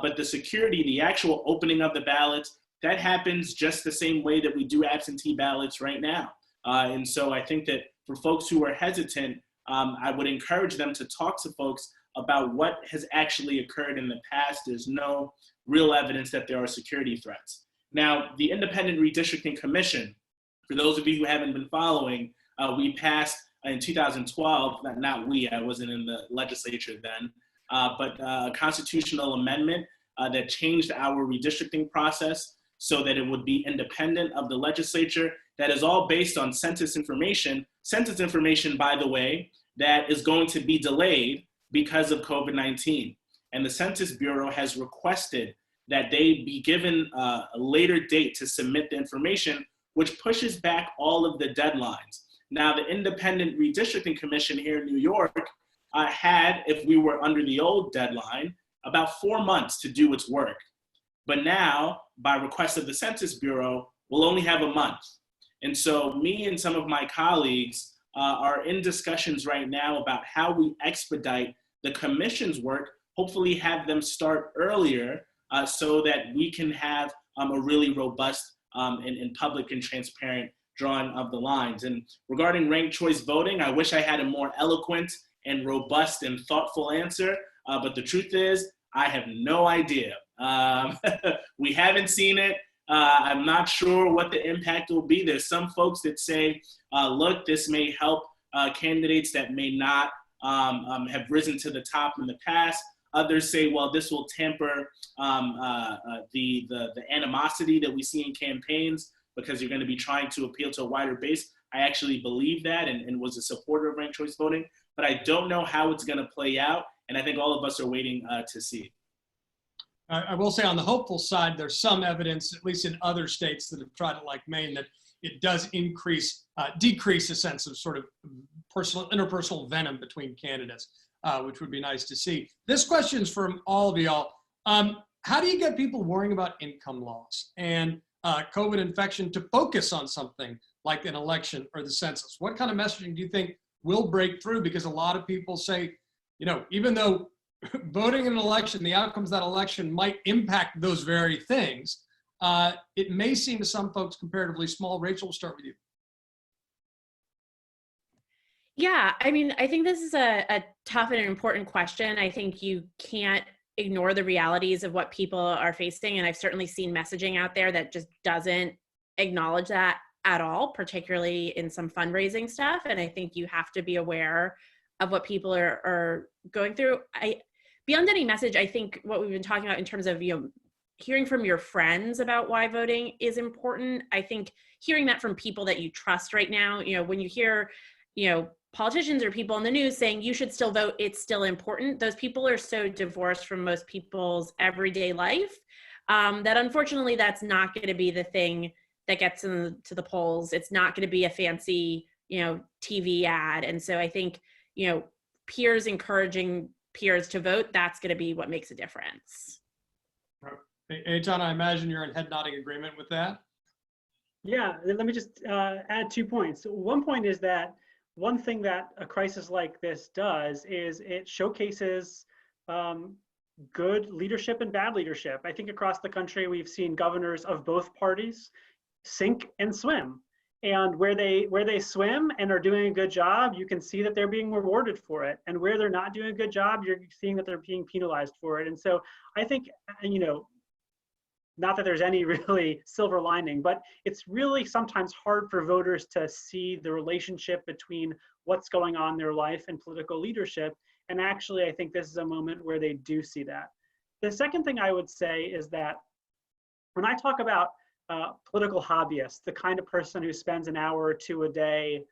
E: But the security, the actual opening of the ballots, that happens just the same way that we do absentee ballots right now. And so I think that for folks who are hesitant, I would encourage them to talk to folks about what has actually occurred in the past. There's no real evidence that there are security threats. Now, the Independent Redistricting Commission, for those of you who haven't been following, we passed in 2012, not we, I wasn't in the legislature then, but a constitutional amendment that changed our redistricting process so that it would be independent of the legislature. That is all based on census information. Census information, by the way, that is going to be delayed because of COVID-19. And the Census Bureau has requested that they be given a later date to submit the information, which pushes back all of the deadlines. Now, the Independent Redistricting Commission here in New York had, if we were under the old deadline, about 4 months to do its work. But now, by request of the Census Bureau, we'll only have a month. And so me and some of my colleagues are in discussions right now about how we expedite the commission's work, hopefully have them start earlier so that we can have a really robust and public and transparent drawing of the lines. And regarding ranked choice voting, I wish I had a more eloquent and robust and thoughtful answer, but the truth is, I have no idea. We haven't seen it. I'm not sure what the impact will be. There's some folks that say, look, this may help candidates that may not have risen to the top in the past. Others say, well, this will temper the animosity that we see in campaigns because you're going to be trying to appeal to a wider base. I actually believe that and was a supporter of ranked choice voting, but I don't know how it's going to play out. And I think all of us are waiting to see.
B: I will say on the hopeful side, there's some evidence, at least in other states that have tried it like Maine, that it does decrease a sense of sort of interpersonal venom between candidates, which would be nice to see. This question's from all of y'all. How do you get people worrying about income loss and COVID infection to focus on something like an election or the census? What kind of messaging do you think will break through? Because a lot of people say, even though voting in an election, the outcomes of that election might impact those very things, it may seem to some folks comparatively small. Rachel, we'll start with you.
D: Yeah, I mean, I think this is a tough and an important question. I think you can't ignore the realities of what people are facing. And I've certainly seen messaging out there that just doesn't acknowledge that at all, particularly in some fundraising stuff. And I think you have to be aware of what people are going through. Beyond any message, I think what we've been talking about in terms of, hearing from your friends about why voting is important. I think hearing that from people that you trust right now, when you hear, politicians or people in the news saying you should still vote, it's still important. Those people are so divorced from most people's everyday life that unfortunately that's not going to be the thing that gets them to the polls. It's not going to be a fancy, TV ad. And so I think, peers encouraging peers to vote, that's going to be what makes a difference.
B: Eitan, I imagine you're in head nodding agreement with that.
C: Yeah, let me just add 2 points. One point is that one thing that a crisis like this does is it showcases good leadership and bad leadership. I think across the country, we've seen governors of both parties sink and swim. And where they swim and are doing a good job, you can see that they're being rewarded for it. And where they're not doing a good job, you're seeing that they're being penalized for it. And so I think, not that there's any really silver lining, but it's really sometimes hard for voters to see the relationship between what's going on in their life and political leadership. And actually, I think this is a moment where they do see that. The second thing I would say is that when I talk about political hobbyists, the kind of person who spends an hour or two a day,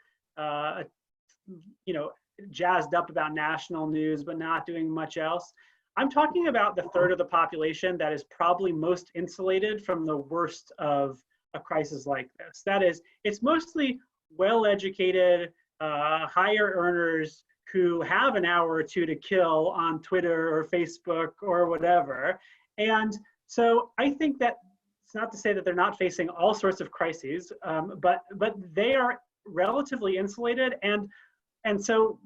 C: jazzed up about national news, but not doing much else, I'm talking about the third of the population that is probably most insulated from the worst of a crisis like this. That is, it's mostly well-educated, higher earners who have an hour or two to kill on Twitter or Facebook or whatever. And so I think that it's not to say that they're not facing all sorts of crises, but they are relatively insulated. And so,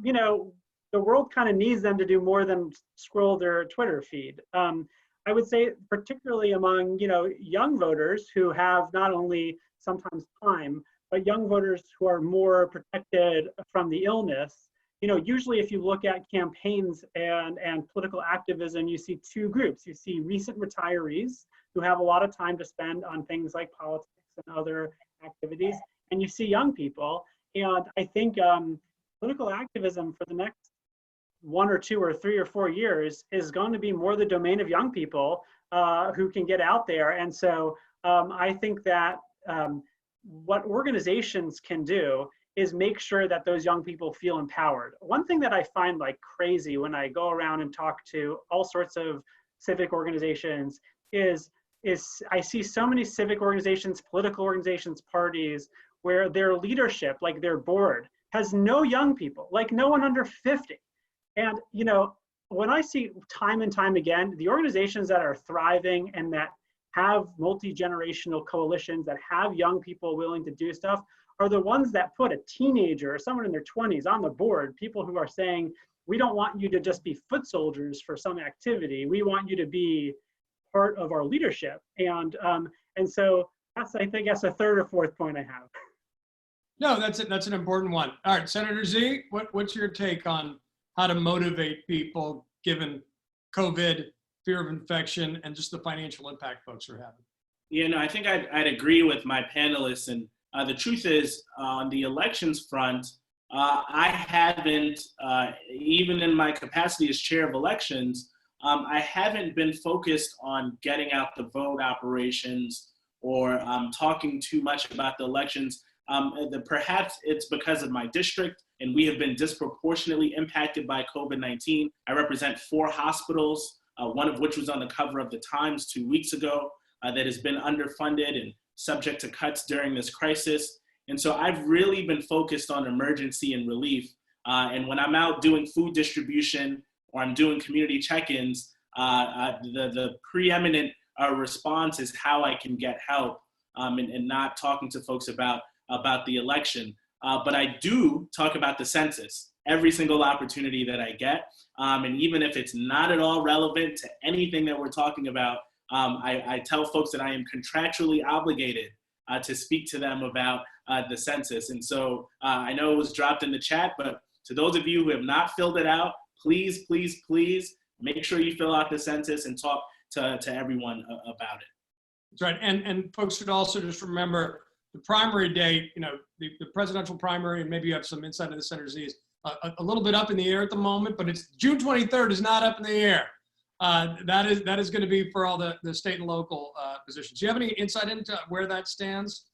C: the world kind of needs them to do more than scroll their Twitter feed. I would say particularly among, young voters who have not only sometimes time, but young voters who are more protected from the illness. Usually if you look at campaigns and political activism, you see two groups. You see recent retirees who have a lot of time to spend on things like politics and other activities, and you see young people. And I think political activism for the next 1 or 2 or 3 or 4 years is going to be more the domain of young people who can get out there. And so I think that what organizations can do is make sure that those young people feel empowered. One thing that I find like crazy when I go around and talk to all sorts of civic organizations is I see so many civic organizations, political organizations, parties, where their leadership, like their board, has no young people, like no one under 50. And, when I see time and time again, the organizations that are thriving and that have multi-generational coalitions, that have young people willing to do stuff, are the ones that put a teenager or someone in their 20s on the board, people who are saying, we don't want you to just be foot soldiers for some activity. We want you to be part of our leadership. And so that's, I think that's a third or fourth point I have.
B: No, that's an important one. All right, Senator Z, what's your take on how to motivate people given COVID, fear of infection, and just the financial impact folks are having?
E: I think I'd agree with my panelists. And the truth is, on the elections front, I haven't, even in my capacity as chair of elections, I haven't been focused on getting out the vote operations or talking too much about the elections. Perhaps it's because of my district, and we have been disproportionately impacted by COVID-19. I represent 4 hospitals, one of which was on the cover of the Times 2 weeks ago, that has been underfunded, and subject to cuts during this crisis. And so I've really been focused on emergency and relief. And when I'm out doing food distribution or I'm doing community check-ins, the preeminent response is how I can get help, and not talking to folks about the election. But I do talk about the census every single opportunity that I get. And even if it's not at all relevant to anything that we're talking about, I tell folks that I am contractually obligated to speak to them about the census. And so I know it was dropped in the chat, but to those of you who have not filled it out, please, please, please make sure you fill out the census and talk to everyone about it.
B: That's right. And folks should also just remember the primary date, the presidential primary, and maybe you have some insight into the Senator Z, is a little bit up in the air at the moment, but it's June 23rd is not up in the air. That is going to be for all the state and local positions. Do you have any insight into where that stands?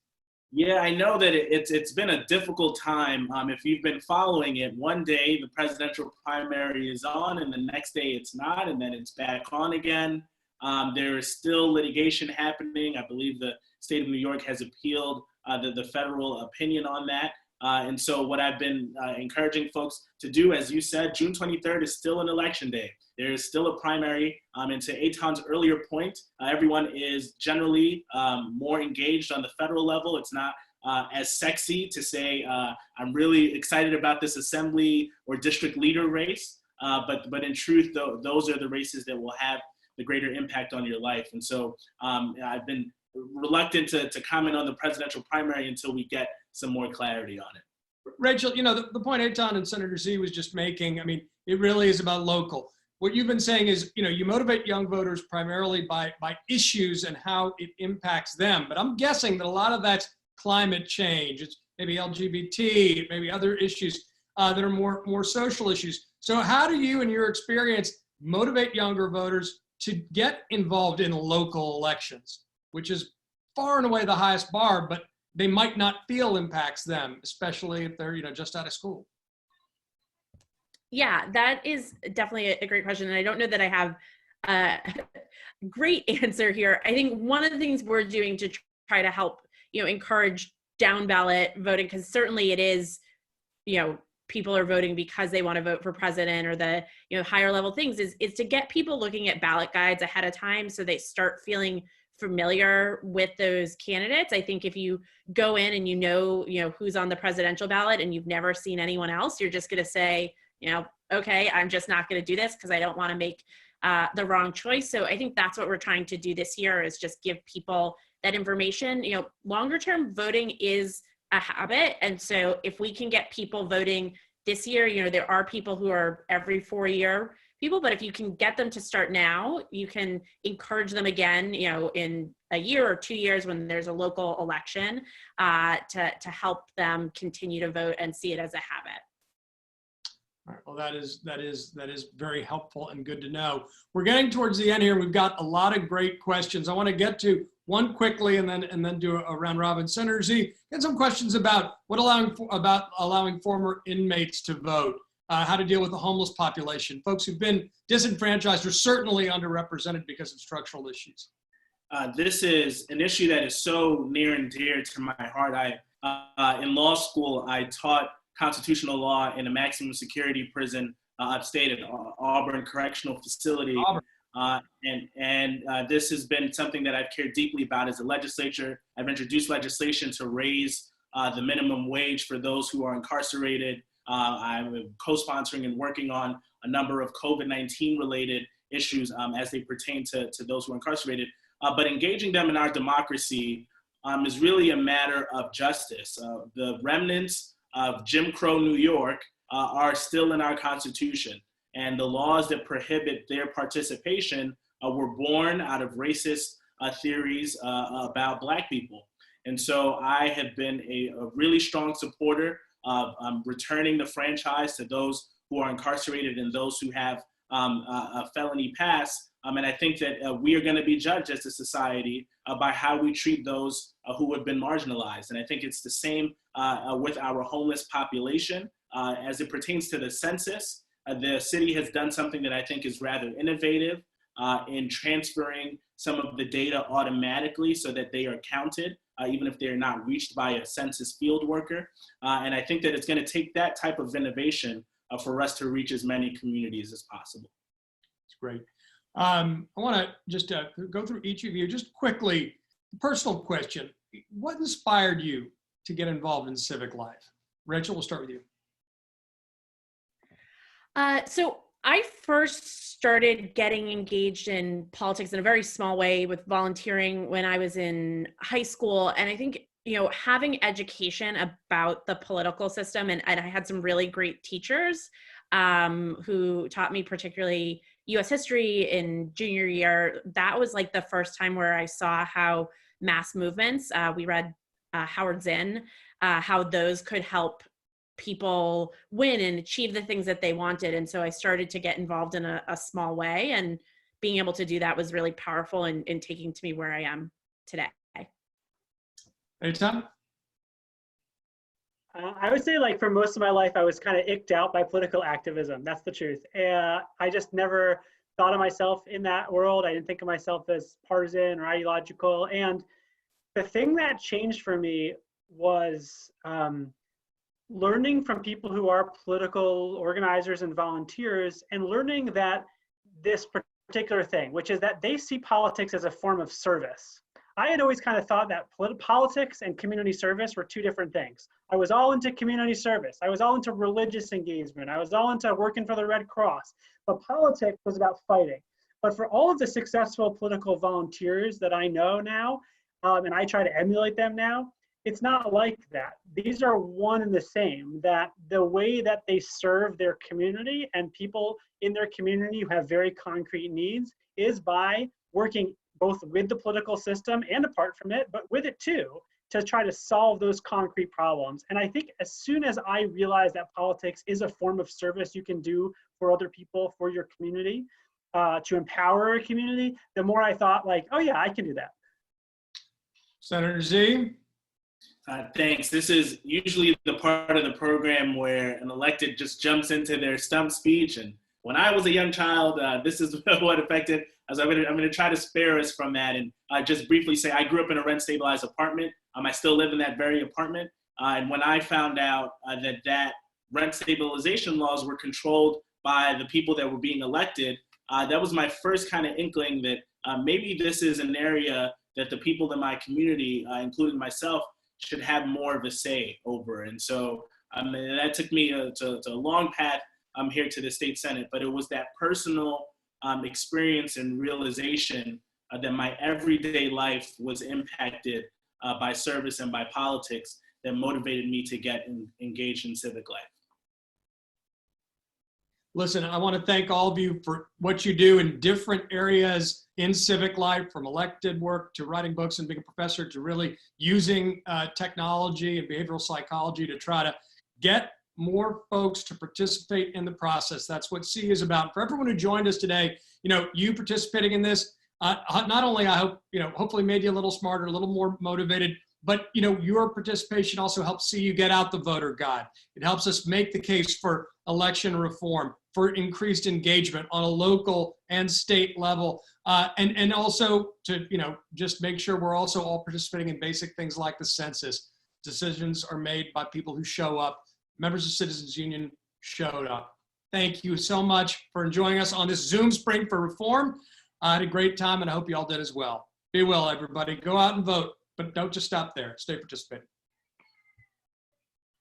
E: Yeah, I know that it's been a difficult time. If you've been following it, one day the presidential primary is on and the next day it's not, and then it's back on again. There is still litigation happening. I believe the state of New York has appealed the federal opinion on that. And so what I've been encouraging folks to do, as you said, June 23rd is still an election day. There is still a primary. And to Eitan's earlier point, everyone is generally more engaged on the federal level. It's not as sexy to say, I'm really excited about this assembly or district leader race. But in truth, those are the races that will have the greater impact on your life. And so I've been reluctant to comment on the presidential primary until we get some more clarity on it.
B: Rachel, the point Eitan and Senator Z was just making, I mean, it really is about local. What you've been saying is, you motivate young voters primarily by issues and how it impacts them. But I'm guessing that a lot of that's climate change. It's maybe LGBT, maybe other issues that are more social issues. So how do you, in your experience, motivate younger voters to get involved in local elections, which is far and away the highest bar, but they might not feel impacts them, especially if they're just out of school?
D: Yeah, that is definitely a great question. And I don't know that I have a great answer here. I think one of the things we're doing to try to help, encourage down ballot voting, because certainly it is, people are voting because they want to vote for president or the, higher level things is to get people looking at ballot guides ahead of time so they start feeling familiar with those candidates. I think if you go in and who's on the presidential ballot and you've never seen anyone else, you're just going to say, okay, I'm just not going to do this because I don't want to make the wrong choice. So I think that's what we're trying to do this year is just give people that information. Longer term voting is a habit. And so if we can get people voting this year, there are people who are every 4-year people, but if you can get them to start now, you can encourage them again, in a year or 2 years when there's a local election to help them continue to vote and see it as a habit.
B: All right, well, that is very helpful and good to know. We're getting towards the end here. We've got a lot of great questions. I want to get to one quickly and then do a round robin. Senator Z, get some questions about allowing former inmates to vote, how to deal with the homeless population, folks who've been disenfranchised or certainly underrepresented because of structural issues.
E: This is an issue that is so near and dear to my heart. In law school, I taught constitutional law in a maximum security prison upstate at Auburn Correctional Facility. And this has been something that I've cared deeply about as a legislature. I've introduced legislation to raise the minimum wage for those who are incarcerated. I'm co-sponsoring and working on a number of COVID-19 related issues as they pertain to those who are incarcerated. But engaging them in our democracy is really a matter of justice. The remnants of Jim Crow New York are still in our Constitution. And the laws that prohibit their participation were born out of racist theories about Black people. And so I have been a really strong supporter of returning the franchise to those who are incarcerated and those who have a felony past. And I think that we are going to be judged as a society by how we treat those who have been marginalized. And I think it's the same with our homeless population. As it pertains to the census, the city has done something that I think is rather innovative in transferring some of the data automatically so that they are counted even if they're not reached by a census field worker. And I think that it's going to take that type of innovation for us to reach as many communities as possible.
B: That's great. I want to just go through each of you just quickly. Personal question: what inspired you to get involved in civic life? Rachel, we'll start with you.
D: So I first started getting engaged in politics in a very small way with volunteering when I was in high school. And I think, you know, having education about the political system, and I had some really great teachers who taught me particularly US history in junior year. That was like the first time where I saw how mass movements, we read Howard Zinn, how those could help people win and achieve the things that they wanted. And so I started to get involved in a small way, and being able to do that was really powerful in taking to me where I am today.
B: Eitan?
C: I would say, like, for most of my life, I was kind of icked out by political activism. That's the truth. I just never thought of myself in that world. I didn't think of myself as partisan or ideological. And the thing that changed for me was learning from people who are political organizers and volunteers, and learning that this particular thing, which is that they see politics as a form of service. I had always kind of thought that politics and community service were two different things. I was all into community service. I was all into religious engagement. I was all into working for the Red Cross. But politics was about fighting. But for all of the successful political volunteers that I know now, and I try to emulate them now, it's not like that. These are one and the same, that the way that they serve their community and people in their community who have very concrete needs is by working both with the political system and apart from it, but with it too, to try to solve those concrete problems. And I think as soon as I realized that politics is a form of service you can do for other people, for your community, to empower a community, the more I thought, like, oh yeah, I can do that.
B: Senator Z?
E: Thanks. This is usually the part of the program where an elected just jumps into their stump speech. And when I was a young child, this is what affected. As I'm going to try to spare us from that, and just briefly say I grew up in a rent-stabilized apartment. I still live in that very apartment. And when I found out that rent stabilization laws were controlled by the people that were being elected, that was my first kind of inkling that maybe this is an area that the people in my community, including myself, should have more of a say over. And so that took me to a long path here to the state Senate, but it was that personal experience and realization that my everyday life was impacted by service and by politics that motivated me to get engaged in civic life.
B: Listen, I want to thank all of you for what you do in different areas in civic life, from elected work to writing books and being a professor to really using technology and behavioral psychology to try to get more folks to participate in the process. That's what C is about. For everyone who joined us today, you participating in this, not only I hope, hopefully made you a little smarter, a little more motivated, but your participation also helps see you get out the voter guide. It helps us make the case for election reform, for increased engagement on a local and state level, and also to just make sure we're also all participating in basic things like the census. Decisions are made by people who show up. Members of Citizens Union showed up. Thank you so much for joining us on this Zoom Spring for Reform. I had a great time, and I hope you all did as well. Be well, everybody. Go out and vote, but don't just stop there. Stay participating.